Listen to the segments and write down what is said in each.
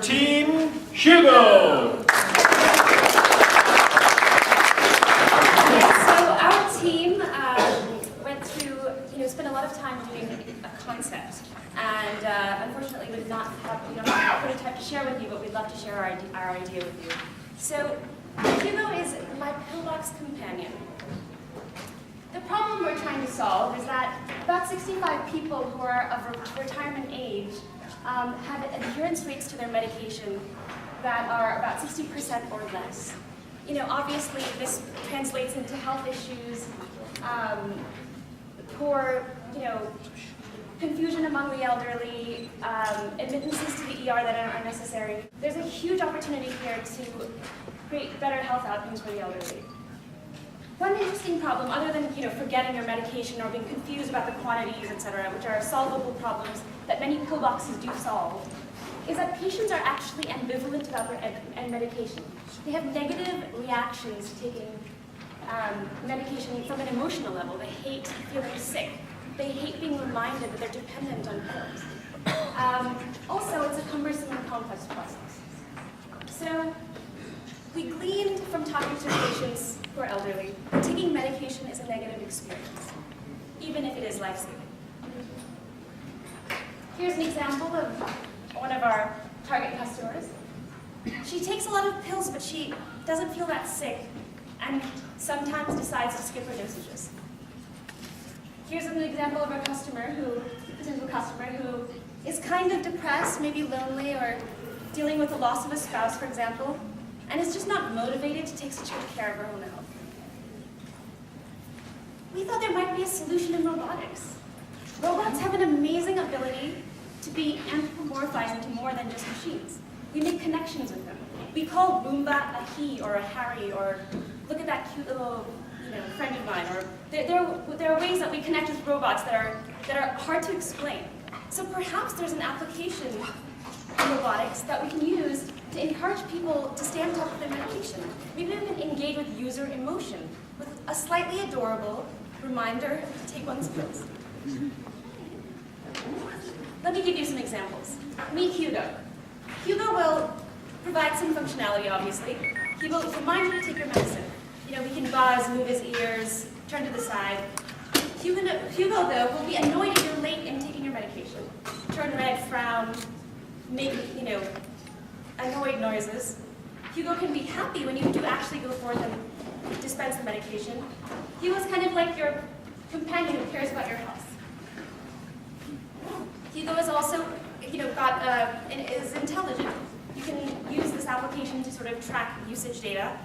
Team Hugo. So our team went through, spent a lot of time doing a concept, and unfortunately we don't have a prototype to share with you, but we'd love to share our idea with you. So Hugo is my pillbox companion. The problem we're trying to solve is that about 65 people who are of retirement age have adherence rates to their medication that are about 60% or less. Obviously this translates into health issues, poor, confusion among the elderly, admittances to the ER that are unnecessary. There's a huge opportunity here to create better health outcomes for the elderly. One interesting problem, other than forgetting your medication or being confused about the quantities, etc., which are solvable problems that many pillboxes do solve, is that patients are actually ambivalent about their medication. They have negative reactions to taking medication from an emotional level. They hate feeling sick. They hate being reminded that they're dependent on pills. Also, it's a cumbersome and complex process. So, we gleaned from talking to patients who are elderly that taking medication is a negative experience, even if it is life-saving. Here's an example of one of our target customers. She takes a lot of pills, but she doesn't feel that sick, and sometimes decides to skip her dosages. Here's an example of a potential customer who is kind of depressed, maybe lonely, or dealing with the loss of a spouse, for example, and is just not motivated to take such good care of her own health. We thought there might be a solution in robotics. Robots have an amazing ability to be anthropomorphized into more than just machines. We make connections with them. We call Roomba a he or a Harry, or look at that cute little friend of mine. Or there are ways that we connect with robots that are hard to explain. So perhaps there's an application in robotics that we can use to encourage people to stay on top of their medication. Maybe we can engage with user emotion with a slightly adorable reminder to take one's pills. Let me give you some examples. Meet Hugo. Hugo will provide some functionality, obviously. He will remind you to take your medicine. He can buzz, move his ears, turn to the side. Hugo, though, will be annoyed if you're late in taking your medication. Turn red, frown, make, annoyed noises. Hugo can be happy when you do actually go forth and dispense the medication. Hugo's kind of like your companion who cares about your health. Hugo is also, is intelligent. You can use this application to sort of track usage data.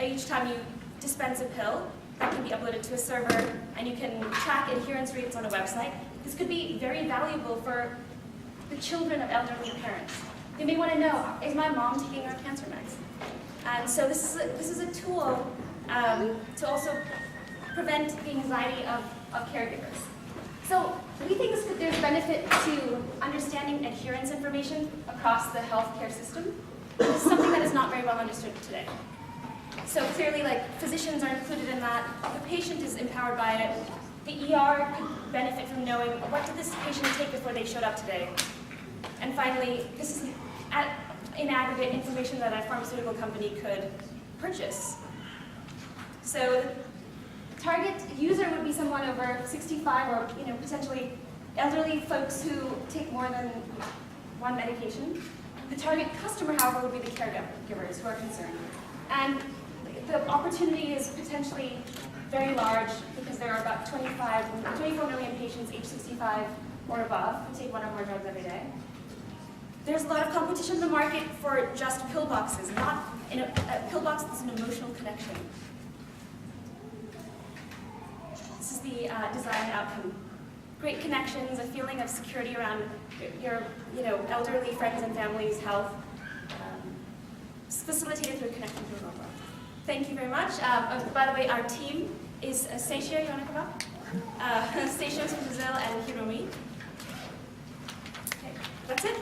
Each time you dispense a pill, that can be uploaded to a server, and you can track adherence rates on a website. This could be very valuable for the children of elderly parents. They may want to know, is my mom taking her cancer meds? And so this is a tool to also prevent the anxiety of caregivers. So we think there's benefit to understanding adherence information across the healthcare system. This is something that is not very well understood today. So clearly, physicians are included in that. The patient is empowered by it. The ER could benefit from knowing, what did this patient take before they showed up today? And finally, this is in aggregate information that a pharmaceutical company could purchase. So the target user would be someone over 65 or potentially elderly folks who take more than one medication. The target customer, however, would be the caregivers who are concerned. And the opportunity is potentially very large because there are about 24 million patients aged 65 or above who take one or more drugs every day. There's a lot of competition in the market for just pill boxes, not a pill box that's an emotional connection. This is the design outcome. Great connections, a feeling of security around your elderly friends and family's health, facilitated through connection to a robot. Thank you very much. By the way, our team is Seixia, you want to come up? Seixia is from Brazil, and Hiromi. Okay, that's it.